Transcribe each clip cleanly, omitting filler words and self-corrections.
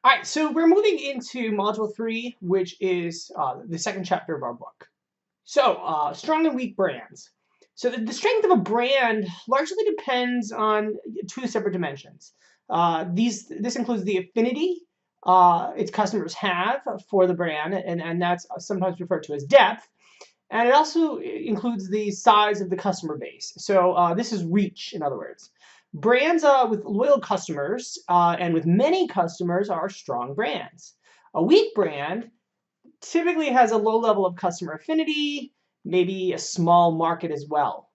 All right, so we're moving into module 3, which is the second chapter of our book. So, strong and weak brands. So the strength of a brand largely depends on two separate dimensions. This includes the affinity its customers have for the brand, and that's sometimes referred to as depth. And it also includes the size of the customer base. So this is reach, in other words. Brands with loyal customers and with many customers are strong brands. A weak brand typically has a low level of customer affinity, maybe a small market as well.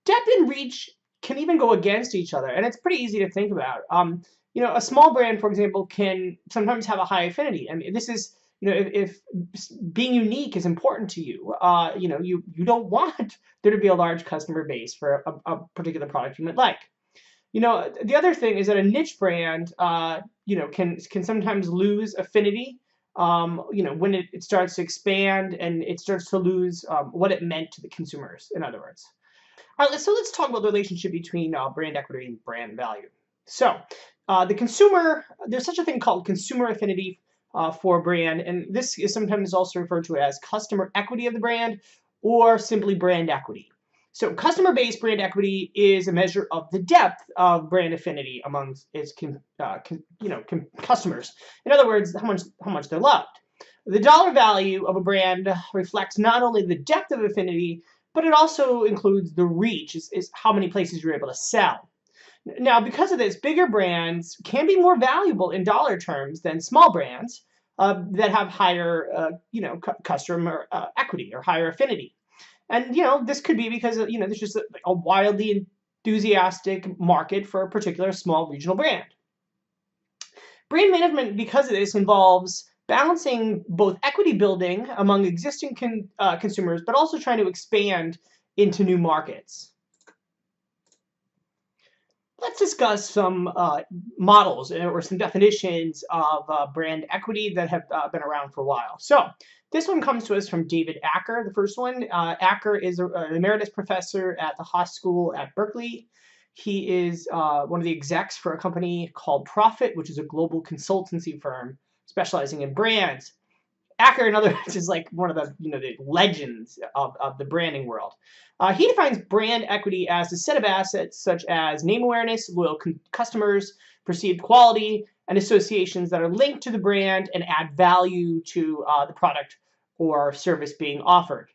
Depth and reach can even go against each other, and it's pretty easy to think about. A small brand, for example, can sometimes have a high affinity. I mean, this is if being unique is important to you, you don't want there to be a large customer base for a particular product you might like. The other thing is that a niche brand, can sometimes lose affinity, when it starts to expand and it starts to lose what it meant to the consumers, in other words. All right, so let's talk about the relationship between brand equity and brand value. So the consumer, there's such a thing called consumer affinity for a brand, and this is sometimes also referred to as customer equity of the brand or simply brand equity. So customer-based brand equity is a measure of the depth of brand affinity among its customers. In other words, how much they're loved. The dollar value of a brand reflects not only the depth of affinity, but it also includes the reach, is how many places you're able to sell. Now, because of this, bigger brands can be more valuable in dollar terms than small brands that have higher, customer equity or higher affinity. And this could be because there's just a wildly enthusiastic market for a particular small regional brand. Brand management, because of this, involves balancing both equity building among existing consumers, but also trying to expand into new markets. Let's discuss some models or some definitions of brand equity that have been around for a while. So this one comes to us from David Acker, the first one. Acker is an emeritus professor at the Haas School at Berkeley. He is one of the execs for a company called Profit, which is a global consultancy firm specializing in brands. Acker, in other words, is like one of the legends of the branding world. He defines brand equity as a set of assets such as name awareness, loyal customers, perceived quality, and associations that are linked to the brand and add value to the product or service being offered.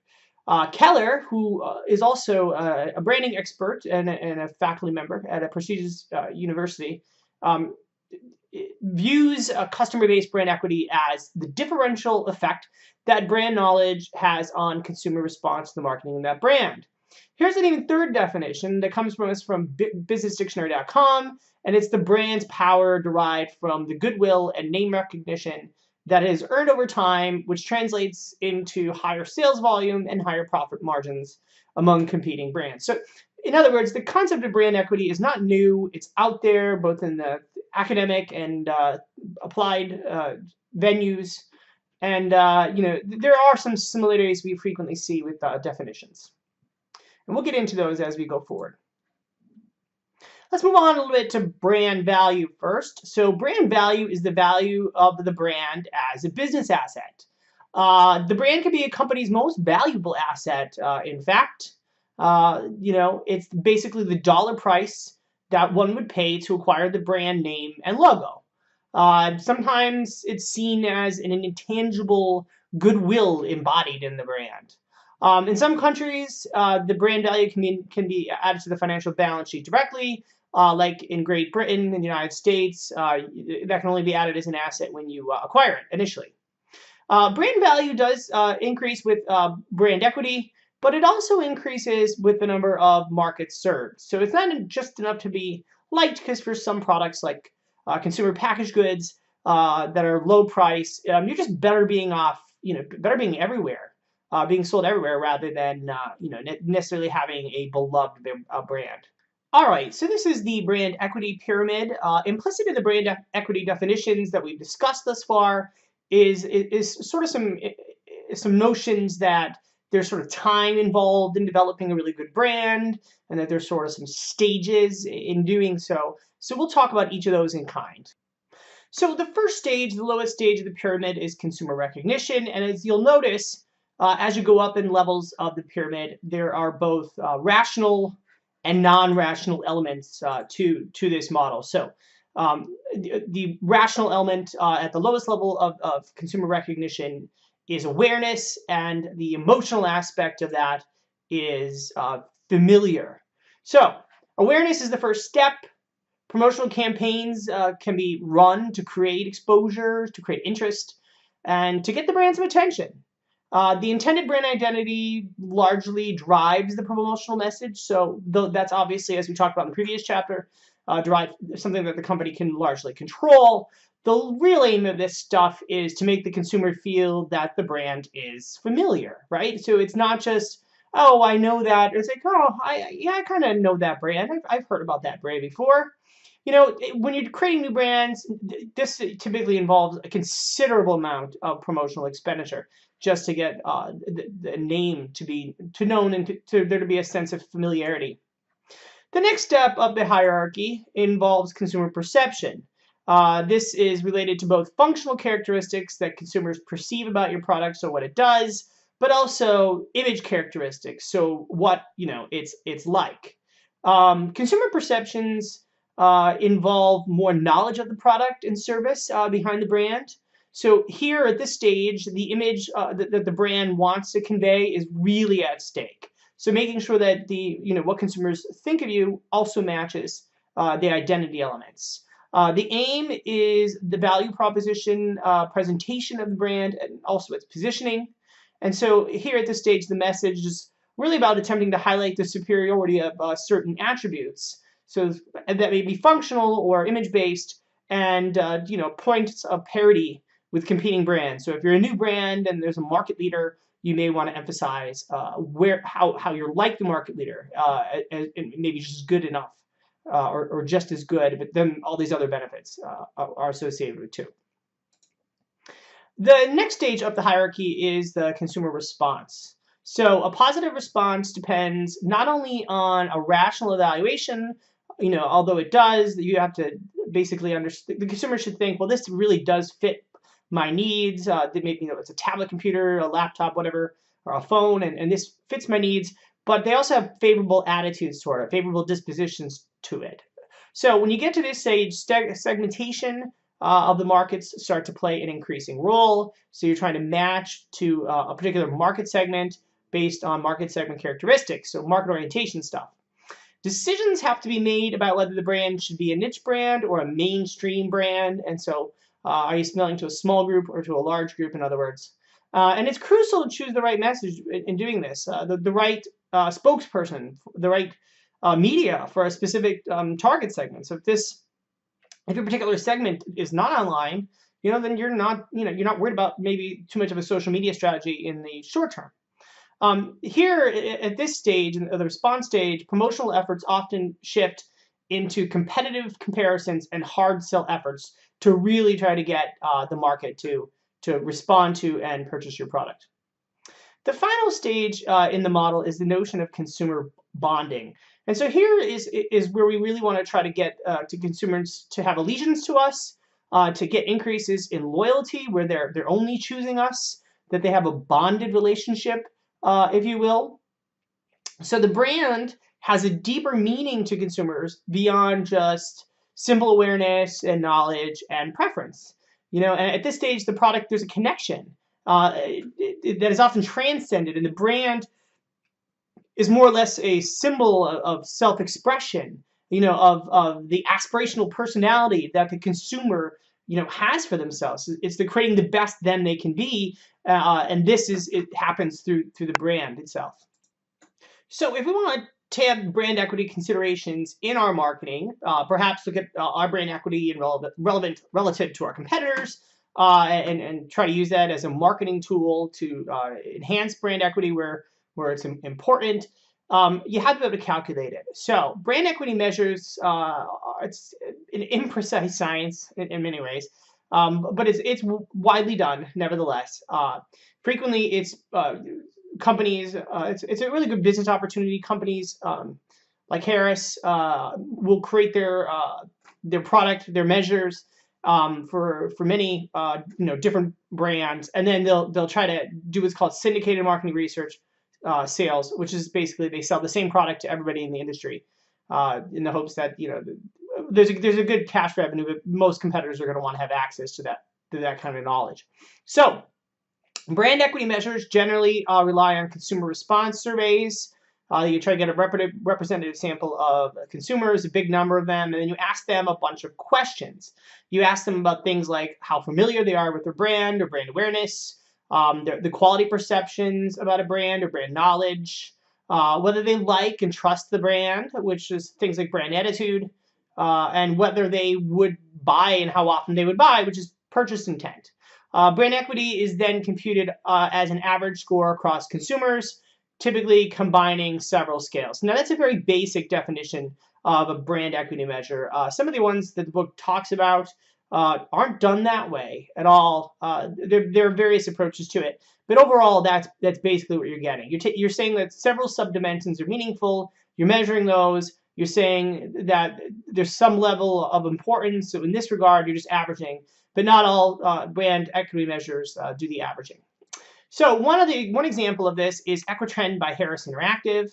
Keller, who is also a branding expert and a faculty member at a prestigious university, views customer-based brand equity as the differential effect that brand knowledge has on consumer response to the marketing of that brand. Here's an even third definition that comes from us from businessdictionary.com, and it's the brand's power derived from the goodwill and name recognition that is earned over time, which translates into higher sales volume and higher profit margins among competing brands. So in other words, the concept of brand equity is not new. It's out there both in the academic and applied venues. And there are some similarities we frequently see with definitions. And we'll get into those as we go forward. Let's move on a little bit to brand value first. So brand value is the value of the brand as a business asset. The brand can be a company's most valuable asset. In fact, it's basically the dollar price that one would pay to acquire the brand name and logo. Sometimes it's seen as an intangible goodwill embodied in the brand. In some countries, the brand value can be added to the financial balance sheet directly, like in Great Britain and the United States. That can only be added as an asset when you acquire it initially. Brand value does increase with brand equity, but it also increases with the number of markets served. So it's not just enough to be liked, because for some products like consumer packaged goods that are low price, you're just better being everywhere, being sold everywhere rather than necessarily having a beloved brand. All right, so this is the brand equity pyramid. Implicit in the brand equity definitions that we've discussed thus far is sort of some notions that there's sort of time involved in developing a really good brand, and that there's sort of some stages in doing so. So we'll talk about each of those in kind. So the first stage, the lowest stage of the pyramid, is consumer recognition. And as you'll notice, as you go up in levels of the pyramid, there are both rational and non-rational elements to this model. So the rational element at the lowest level of consumer recognition is awareness, and the emotional aspect of that is familiar. So awareness is the first step. Promotional campaigns can be run to create exposure, to create interest, and to get the brand some attention. The intended brand identity largely drives the promotional message. So that's obviously, as we talked about in the previous chapter, something that the company can largely control. The real aim of this stuff is to make the consumer feel that the brand is familiar, right? So it's not just, oh, I know that. It's like, oh, I kind of know that brand. I've heard about that brand before. When you're creating new brands, this typically involves a considerable amount of promotional expenditure just to get the name to be known and to there to be a sense of familiarity. The next step of the hierarchy involves consumer perception. This is related to both functional characteristics that consumers perceive about your product, so what it does, but also image characteristics, so what it's like. Consumer perceptions involve more knowledge of the product and service behind the brand. So here at this stage, the image that the brand wants to convey is really at stake. So making sure that what consumers think of you also matches the identity elements. The aim is the value proposition, presentation of the brand, and also its positioning. And so here at this stage, the message is really about attempting to highlight the superiority of certain attributes. So that may be functional or image-based, and points of parity with competing brands. So if you're a new brand and there's a market leader, you may want to emphasize how you're like the market leader, and maybe just good enough, or just as good, but then all these other benefits are associated with it too. The next stage of the hierarchy is the consumer response. So a positive response depends not only on a rational evaluation, although it does, you have to basically understand, the consumer should think, well, this really does fit my needs. Maybe it's a tablet computer, a laptop, whatever, or a phone, and this fits my needs. But they also have favorable attitudes toward it, favorable dispositions to it. So when you get to this stage, segmentation of the markets start to play an increasing role. So you're trying to match to a particular market segment based on market segment characteristics, so market orientation stuff. Decisions have to be made about whether the brand should be a niche brand or a mainstream brand. And so are you selling to a small group or to a large group, in other words? And it's crucial to choose the right message in doing this, the right spokesperson, the right media for a specific target segment. So if your particular segment is not online, then you're not worried about maybe too much of a social media strategy in the short term. Here at this stage, in the response stage, promotional efforts often shift into competitive comparisons and hard sell efforts to really try to get the market to respond to and purchase your product. The final stage in the model is the notion of consumer bonding. And so here is where we really want to try to get to consumers to have allegiance to us, to get increases in loyalty where they're only choosing us, that they have a bonded relationship, if you will. So the brand has a deeper meaning to consumers beyond just simple awareness and knowledge and preference. And at this stage, the product, there's a connection that is often transcended, and the brand is more or less a symbol of self-expression, of the aspirational personality that the consumer, has for themselves. It's the creating the best them they can be, and it happens through the brand itself. So if we want to have brand equity considerations in our marketing, perhaps look at our brand equity and relative to our competitors, and try to use that as a marketing tool to enhance brand equity where it's important. You have to be able to calculate it. So brand equity measures, it's an imprecise science in many ways, but it's widely done nevertheless. Frequently, it's companies. It's a really good business opportunity. Companies like Harris will create their product, their measures, for many different brands, and then they'll try to do what's called syndicated marketing research sales, which is basically they sell the same product to everybody in the industry in the hopes that there's a good cash revenue, but most competitors are going to want to have access to that kind of knowledge. So brand equity measures generally rely on consumer response surveys. You try to get a representative sample of consumers, a big number of them, and then you ask them a bunch of questions. You ask them about things like how familiar they are with their brand or brand awareness, the quality perceptions about a brand or brand knowledge, whether they like and trust the brand, which is things like brand attitude, and whether they would buy and how often they would buy, which is purchase intent. Brand equity is then computed as an average score across consumers, typically combining several scales. Now, that's a very basic definition of a brand equity measure. Some of the ones that the book talks about aren't done that way at all. There are various approaches to it, but overall, that's basically what you're getting. You're saying that several subdimensions are meaningful. You're measuring those. You're saying that there's some level of importance. So in this regard, you're just averaging, but not all brand equity measures do the averaging. So one example of this is Equitrend by Harris Interactive.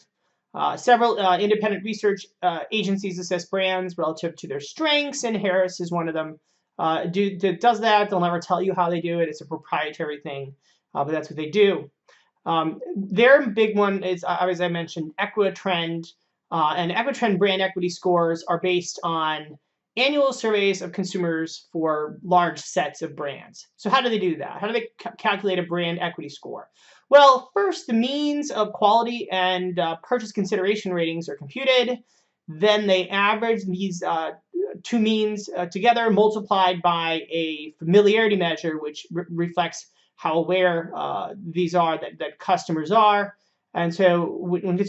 Several independent research agencies assess brands relative to their strengths, and Harris is one of them. Does that. They'll never tell you how they do it. It's a proprietary thing, but that's what they do. Their big one is, as I mentioned, Equitrend. And Equitrend brand equity scores are based on annual surveys of consumers for large sets of brands. So how do they do that? How do they calculate a brand equity score? Well, first, the means of quality and purchase consideration ratings are computed. Then they average these two means together, multiplied by a familiarity measure, which reflects how aware these are that customers are. And so when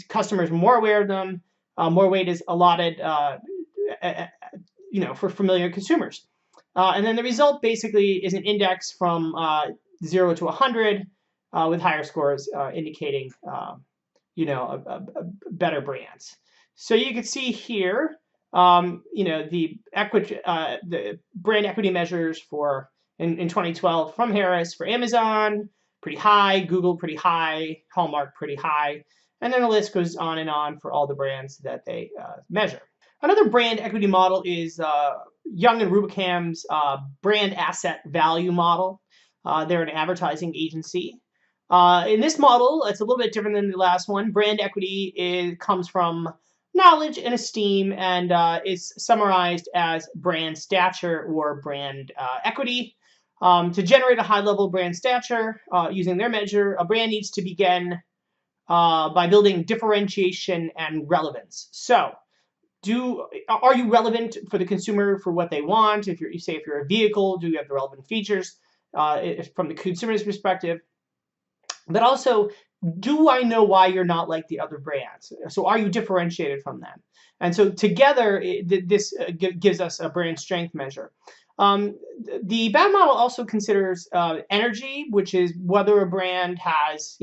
customers are more aware of them, more weight is allotted for familiar consumers. And then the result basically is an index from 0 to 100, with higher scores indicating better brands. So you can see here, the brand equity measures for in 2012 from Harris for Amazon, pretty high, Google pretty high, Hallmark pretty high, and then the list goes on and on for all the brands that they measure. Another brand equity model is Young and Rubicam's brand asset value model. They're an advertising agency. In this model, it's a little bit different than the last one. Brand equity comes from knowledge and esteem, and is summarized as brand stature or brand equity. To generate a high-level brand stature, using their measure, a brand needs to begin by building differentiation and relevance. So, are you relevant for the consumer for what they want? If you're a vehicle, do you have the relevant features from the consumer's perspective? But also, do I know why you're not like the other brands? So are you differentiated from them? And so together, this gives us a brand strength measure. The BAD model also considers energy, which is whether a brand has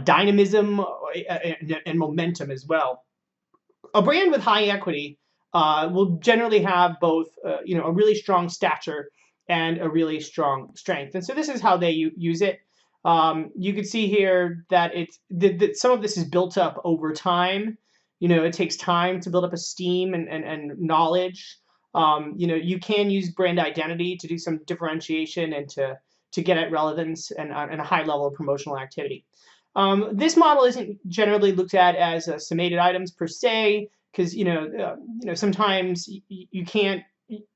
dynamism and momentum as well. A brand with high equity will generally have both a really strong stature and a really strong strength. And so this is how they use it. You can see here that some of this is built up over time. It takes time to build up esteem and knowledge. You can use brand identity to do some differentiation and to get at relevance and a high level of promotional activity. This model isn't generally looked at as summated items per se, because sometimes you can't,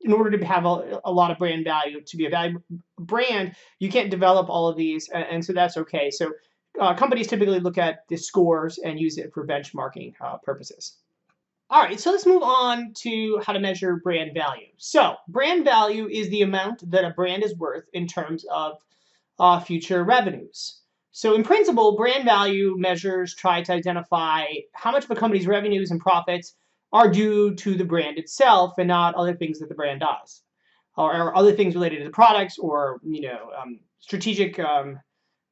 in order to have a lot of brand value, to be a valuable brand, you can't develop all of these, and so that's okay. So companies typically look at the scores and use it for benchmarking purposes. All right, so let's move on to how to measure brand value. So brand value is the amount that a brand is worth in terms of future revenues. So in principle, brand value measures try to identify how much of a company's revenues and profits are due to the brand itself and not other things that the brand does, or other things related to the products, or strategic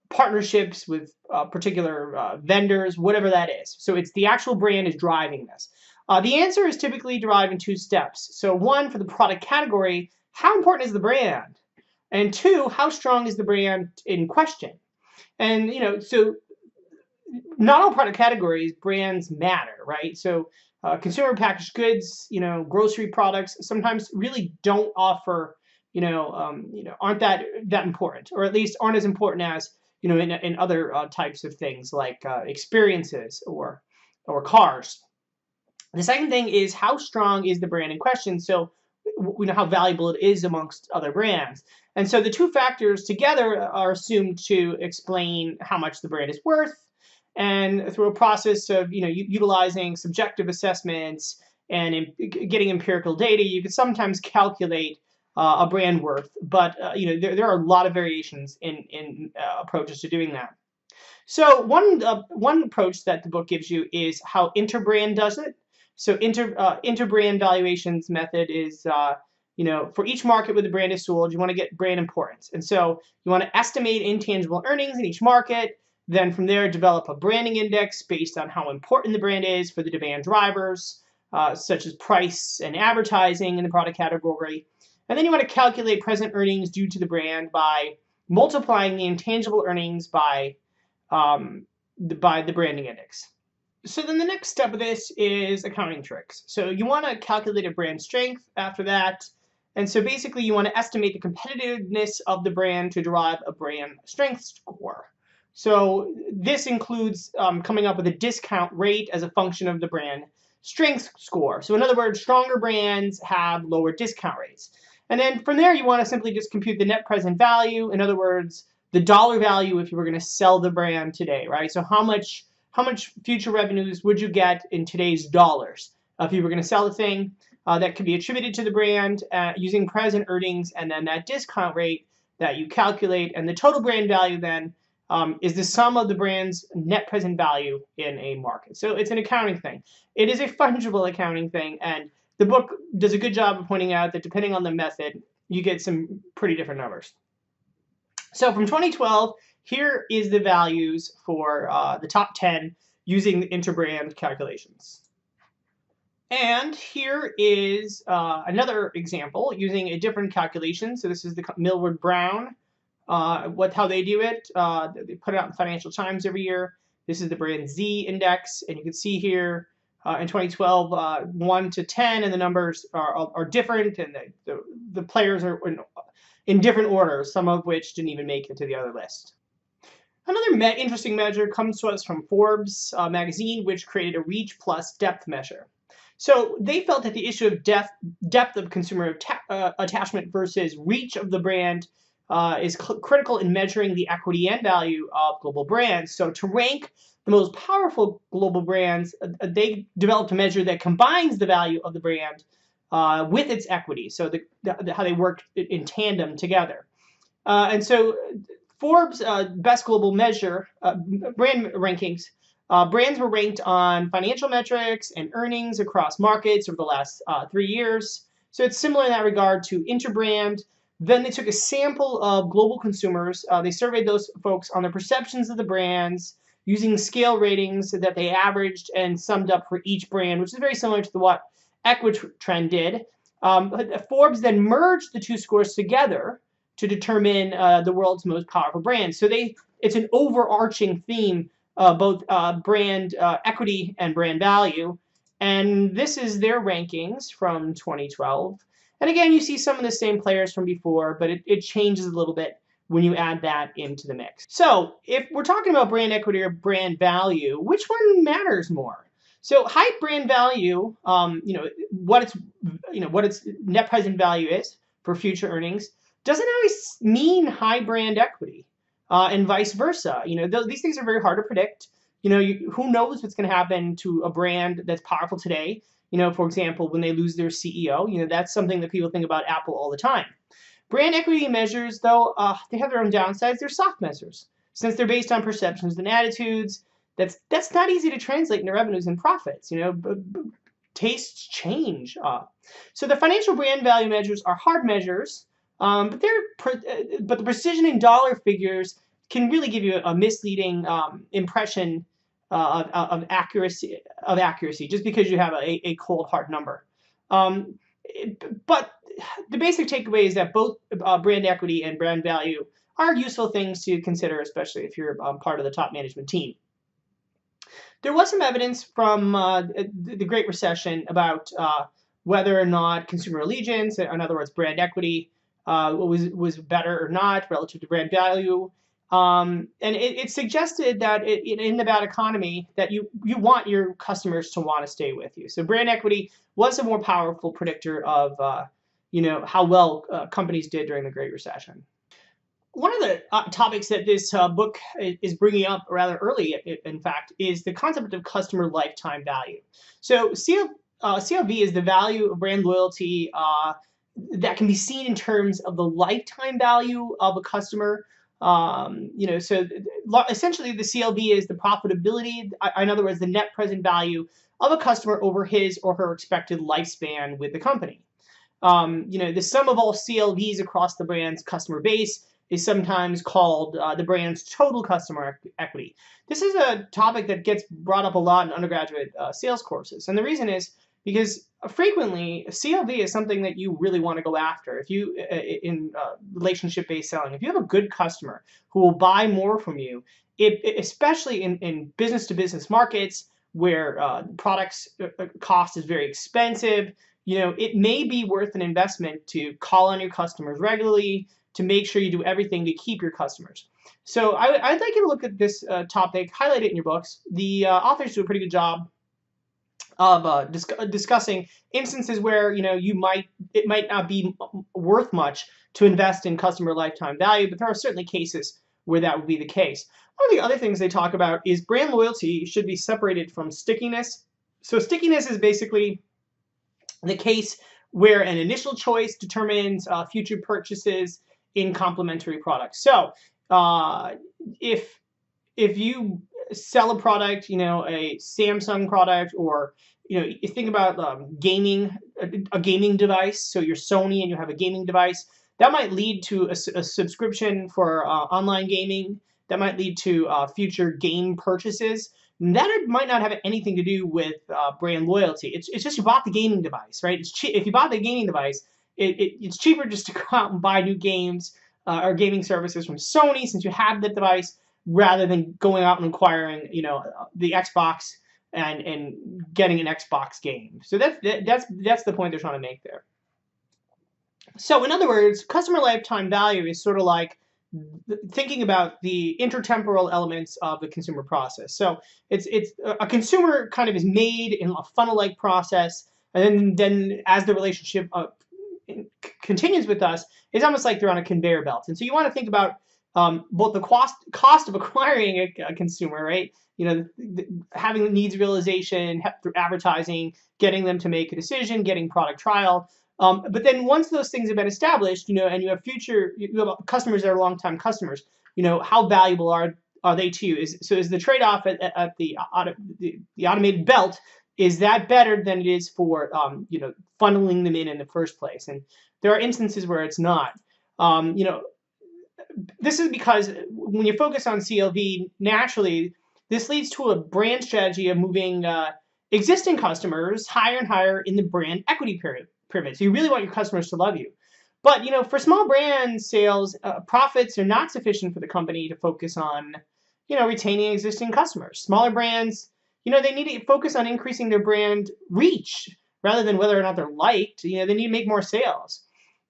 partnerships with particular vendors, whatever that is. So it's the actual brand is driving this. The answer is typically derived in 2 steps. So 1, for the product category, how important is the brand? And 2, how strong is the brand in question? And so not all product categories brands matter, right? So consumer packaged goods, grocery products sometimes really don't offer, aren't that important, or at least aren't as important as in other types of things like experiences or cars. The second thing is how strong is the brand in question. So we know how valuable it is amongst other brands. And so the 2 factors together are assumed to explain how much the brand is worth. And through a process of utilizing subjective assessments and getting empirical data, you can sometimes calculate a brand worth. But there are a lot of variations in approaches to doing that. So one approach that the book gives you is how Interbrand does it. So Interbrand Valuation's method is, for each market where the brand is sold, you want to get brand importance. And so you want to estimate intangible earnings in each market. Then from there, develop a branding index based on how important the brand is for the demand drivers, such as price and advertising in the product category. And then you want to calculate present earnings due to the brand by multiplying the intangible earnings by the branding index. So then the next step of this is accounting tricks. So you want to calculate a brand strength after that. And so basically you want to estimate the competitiveness of the brand to derive a brand strength score. So this includes coming up with a discount rate as a function of the brand strength score. So in other words, stronger brands have lower discount rates. And then from there, you want to simply just compute the net present value. In other words, the dollar value if you were going to sell the brand today, right? So how much future revenues would you get in today's dollars if you were going to sell the thing? That could be attributed to the brand using present earnings and then that discount rate that you calculate. And the total brand value then is the sum of the brand's net present value in a market. So it's an accounting thing. It is a fungible accounting thing. And the book does a good job of pointing out that depending on the method, you get some pretty different numbers. So from 2012, here is the values for the top 10 using the Interbrand calculations. And here is another example using a different calculation. So this is the Millward Brown, how they do it. They put it out in Financial Times every year. This is the brand Z index, and you can see here in 2012, 1 to 10, and the numbers are different, and the players are in different orders, some of which didn't even make it to the other list. Another interesting measure comes to us from Forbes magazine, which created a reach plus depth measure. So they felt that the issue of depth of consumer attachment versus reach of the brand is critical in measuring the equity and value of global brands. So to rank the most powerful global brands, they developed a measure that combines the value of the brand with its equity, so how they work in tandem together. And so Forbes' best global measure, brand rankings, brands were ranked on financial metrics and earnings across markets over the last 3 years. So it's similar in that regard to Interbrand. Then they took a sample of global consumers. They surveyed those folks on their perceptions of the brands using scale ratings that they averaged and summed up for each brand, which is very similar to what Equitrend did. Forbes then merged the 2 scores together to determine the world's most powerful brands. So it's an overarching theme, both brand equity and brand value. And this is their rankings from 2012. And again, you see some of the same players from before, but it changes a little bit when you add that into the mix. So if we're talking about brand equity or brand value, which one matters more? So high brand value, what its net present value is for future earnings, doesn't always mean high brand equity, and vice versa. These things are very hard to predict. Who knows what's going to happen to a brand that's powerful today? For example, when they lose their CEO, that's something that people think about Apple all the time. Brand equity measures, though, they have their own downsides. They're soft measures. Since they're based on perceptions and attitudes, that's not easy to translate into revenues and profits. Tastes change. So the financial brand value measures are hard measures, but the precision in dollar figures can really give you a misleading impression accuracy just because you have a cold hard number. But the basic takeaway is that both brand equity and brand value are useful things to consider, especially if you're part of the top management team. There was some evidence from the Great Recession about whether or not consumer allegiance, in other words, brand equity, was better or not relative to brand value. And it suggested that in the bad economy that you want your customers to want to stay with you. So brand equity was a more powerful predictor of how well companies did during the Great Recession. One of the topics that this book is bringing up rather early, in fact, is the concept of customer lifetime value. So CLV is the value of brand loyalty that can be seen in terms of the lifetime value of a customer. So essentially the CLV is the profitability, in other words, the net present value of a customer over his or her expected lifespan with the company. The sum of all CLVs across the brand's customer base is sometimes called the brand's total customer equity. This is a topic that gets brought up a lot in undergraduate sales courses. And the reason is because frequently CLV is something that you really want to go after. If you, in relationship-based selling, if you have a good customer who will buy more from you, especially in business-to-business markets where products cost is very expensive, it may be worth an investment to call on your customers regularly, to make sure you do everything to keep your customers. So I'd like you to look at this topic, highlight it in your books. The authors do a pretty good job of discussing instances where it might not be worth much to invest in customer lifetime value, but there are certainly cases where that would be the case. One of the other things they talk about is brand loyalty should be separated from stickiness. So stickiness is basically the case where an initial choice determines future purchases in complementary products. So if you sell a product, a Samsung product, or you think about gaming, a gaming device. So you're Sony and you have a gaming device that might lead to a subscription for online gaming. That might lead to future game purchases. That might not have anything to do with brand loyalty. It's just you bought the gaming device, right? If you bought the gaming device, it's cheaper just to go out and buy new games or gaming services from Sony since you have the device, rather than going out and acquiring, the Xbox and getting an Xbox game. So that's the point they're trying to make there. So in other words, customer lifetime value is sort of like thinking about the intertemporal elements of the consumer process. So it's a consumer kind of is made in a funnel-like process, and then as the relationship continues with us, it's almost like they're on a conveyor belt. And so you want to think about both the cost of acquiring a consumer, right? Having the needs realization through advertising, getting them to make a decision, getting product trial. But then once those things have been established, and you have customers that are longtime customers, how valuable are they to you? Is the trade-off at the automated belt, is that better than it is for funneling them in the first place? And there are instances where it's not. This is because when you focus on CLV, naturally, this leads to a brand strategy of moving existing customers higher and higher in the brand equity pyramid. So you really want your customers to love you. But for small brand sales, profits are not sufficient for the company to focus on retaining existing customers. Smaller brands, they need to focus on increasing their brand reach rather than whether or not they're liked. They need to make more sales.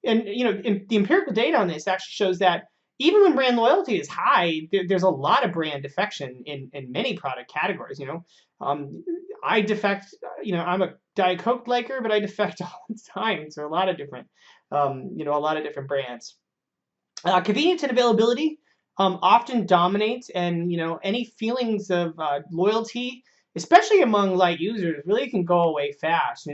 And the empirical data on this actually shows that even when brand loyalty is high, there's a lot of brand defection in many product categories. I defect. I'm a Diet Coke liker, but I defect all the time. So a lot of different, brands. Convenience and availability often dominates, and any feelings of loyalty, especially among light users, really can go away fast.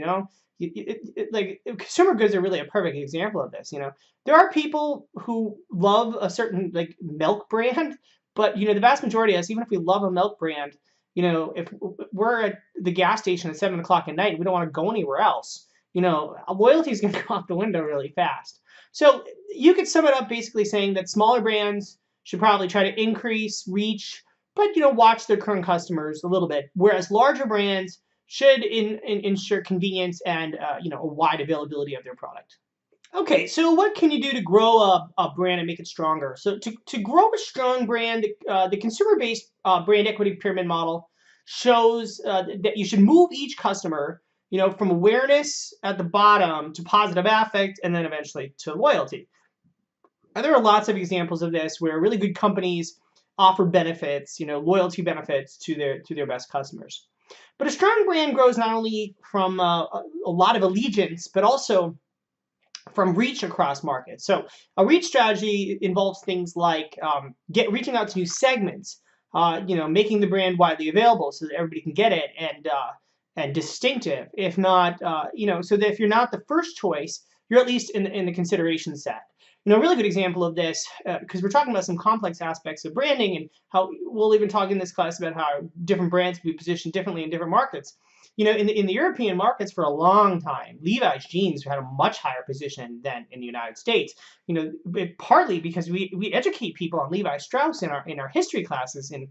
Like consumer goods are really a perfect example of this. There are people who love a certain milk brand, but the vast majority of us, even if we love a milk brand, if we're at the gas station at 7 o'clock at night, we don't want to go anywhere else. Loyalty is going to go out the window really fast. So you could sum it up basically saying that smaller brands should probably try to increase reach but watch their current customers a little bit. Whereas larger brands should ensure convenience and a wide availability of their product. Okay, so what can you do to grow a brand and make it stronger? So to grow a strong brand, the consumer-based brand equity pyramid model shows that you should move each customer, from awareness at the bottom to positive affect, and then eventually to loyalty. And there are lots of examples of this where really good companies offer benefits, loyalty benefits to their best customers. But a strong brand grows not only from a lot of allegiance, but also from reach across markets. So a reach strategy involves things like reaching out to new segments, making the brand widely available so that everybody can get it, and distinctive. If not, so that if you're not the first choice, you're at least in the consideration set. A really good example of this, because we're talking about some complex aspects of branding, and how we'll even talk in this class about how different brands can be positioned differently in different markets. In the European markets for a long time, Levi's jeans had a much higher position than in the United States. Partly because we educate people on Levi Strauss in our history classes in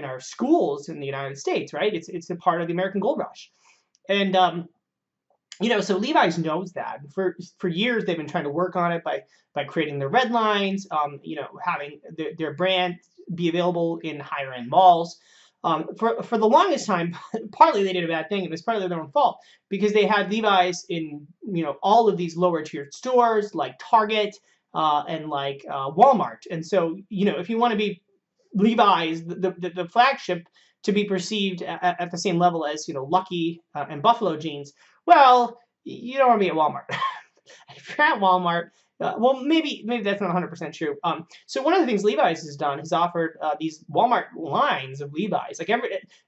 our schools in the United States, right? It's a part of the American Gold Rush, and so Levi's knows that. For years they've been trying to work on it by creating their red lines, having their brand be available in higher end malls. For the longest time, partly they did a bad thing, and it's partly their own fault, because they had Levi's in all of these lower tiered stores like Target and like Walmart. And so if you want to be Levi's, the flagship, to be perceived at the same level as Lucky and Buffalo jeans, well, you don't want to be at Walmart. If you're at Walmart, well, maybe that's not 100% true. So one of the things Levi's has done is offered these Walmart lines of Levi's.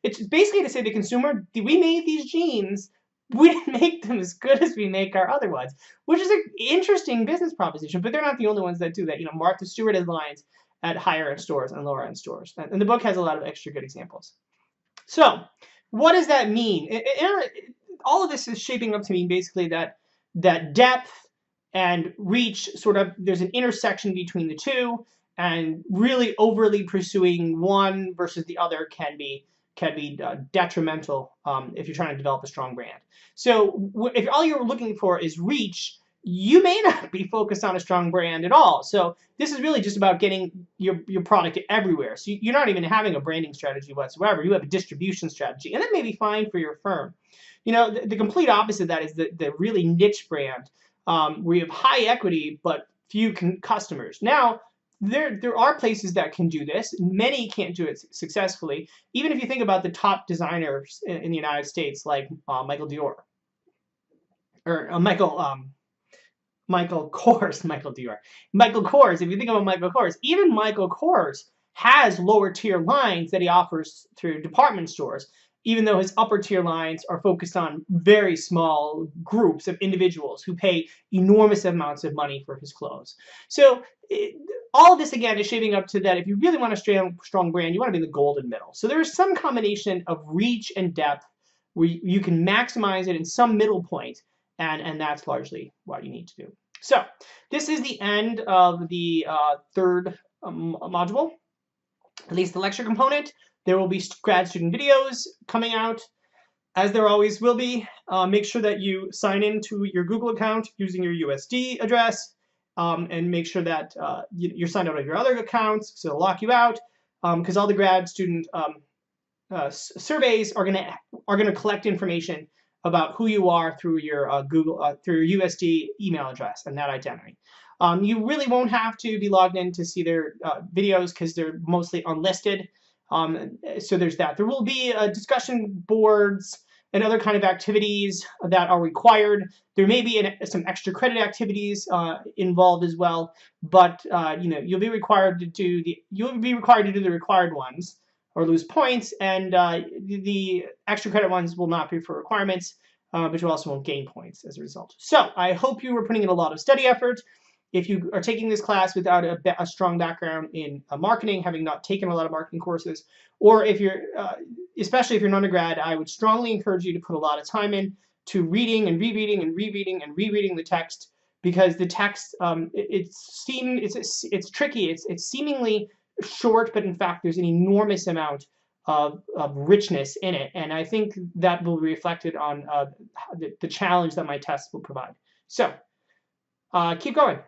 It's basically to say to the consumer, we made these jeans, we didn't make them as good as we make our other ones, which is an interesting business proposition. But they're not the only ones that do that. Martha Stewart has lines at higher end stores and lower end stores, and the book has a lot of extra good examples. So what does that mean? All of this is shaping up to mean basically that depth and reach there's an intersection between the two, and really overly pursuing one versus the other can be detrimental if you're trying to develop a strong brand. So if all you're looking for is reach, you may not be focused on a strong brand at all. So this is really just about getting your product everywhere. So you're not even having a branding strategy whatsoever. You have a distribution strategy, and that may be fine for your firm. The complete opposite of that is the really niche brand, where you have high equity but few customers. Now, there are places that can do this. Many can't do it successfully. Even if you think about the top designers in the United States, like Michael Dior, or Michael Kors. If you think about Michael Kors, even Michael Kors has lower tier lines that he offers through department stores, even though his upper tier lines are focused on very small groups of individuals who pay enormous amounts of money for his clothes. So all of this, again, is shaping up to that if you really want a strong brand, you want to be in the golden middle. So there is some combination of reach and depth where you can maximize it in some middle point, and that's largely what you need to do. So this is the end of the third module, at least the lecture component. There will be grad student videos coming out, as there always will be. Make sure that you sign in to your Google account using your USD address, and make sure that you're signed out of your other accounts, so it'll lock you out, because all the grad student surveys are gonna collect information about who you are through your through your USD email address and that identity. You really won't have to be logged in to see their videos, because they're mostly unlisted. So there's that. There will be discussion boards and other kind of activities that are required. There may be some extra credit activities involved as well, but you'll be required to do the required ones or lose points, and the extra credit ones will not be for requirements, but you also won't gain points as a result. So I hope you were putting in a lot of study effort. If you are taking this class without a strong background in marketing, having not taken a lot of marketing courses, or if you're, especially if you're an undergrad, I would strongly encourage you to put a lot of time in to reading and rereading and rereading and rereading the text, because the text, it's tricky. It's seemingly short, but in fact, there's an enormous amount of richness in it. And I think that will be reflected on the challenge that my tests will provide. So keep going.